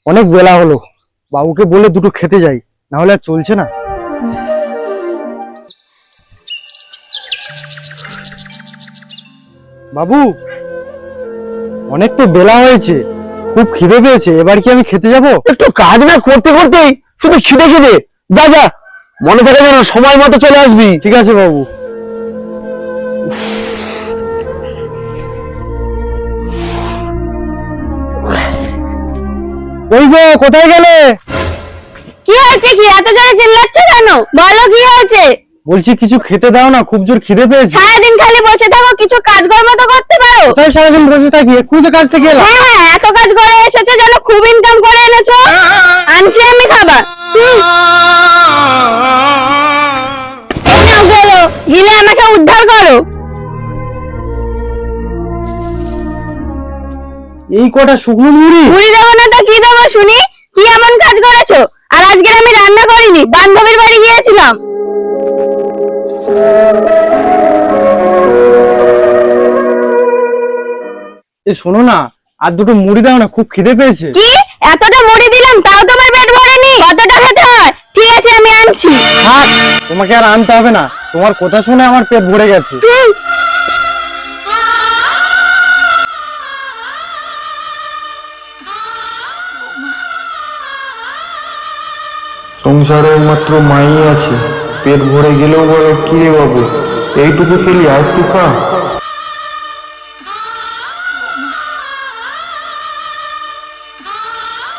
অনেক বেলা হলো, বাবুকে বলে দুটো খেতে যাই, না হলে আর চলছে না। বাবু, অনেক তো বেলা হয়েছে, খুব খিদে পেয়েছে, এবার কি আমি খেতে যাব? একটু কাজ না করতে করতেই শুধু খিদে খিদে। যা যা, মনে থাকে যেন সময় মতো চলে আসবি। ঠিক আছে বাবু। ওই গো, কোথায় গেলে? কি হয়েছে? কি এত জোরে চিল্লাচ্ছ কেন? বলো কি হয়েছে? বলছি কিছু খেতে দাও না, খুব জোর খিদে পেয়েছে। সারাদিন খালি বসে থাকো, কিছু কাজকর্ম তো করতে পারো। কোথায় সারাদিন বসে থাকি, এক্ষুনি তো কাজ থেকে এলাম। হ্যাঁ হ্যাঁ, এত কাজ করে এসেছে যেন খুব ইনকাম করে এনেছো। আনছি আমি খাবার। এই নাও বলো, গিলে আমাকে উদ্ধার করো। এই কটা শুকনো মুড়ি? মুড়ি দেবো না তো কি দেবো শুনি? কি এমন কাজ করেছো? আর আজকে আমি রান্না করিনি, বান্ধবীর বাড়ি গিয়েছিলাম। এই শোনো না, আর দুটো মুড়ি দাও না, খুব খিদে পেয়েছে। কি এতটা মুড়ি দিলাম তাও তোমার পেট ভরেনি? কতটা খেতে হয়? ঠিক আছে আমি আনছি। থাক, তোমাকে আর আনতে হবে না, তোমার কথা শুনে আমার পেট ভরে গেছে। সংসারে মাত্র মাই আছে, পেট ভরে গেলেও বলে কি রে বাবু, এইটুকু খেলি আর একটু খা।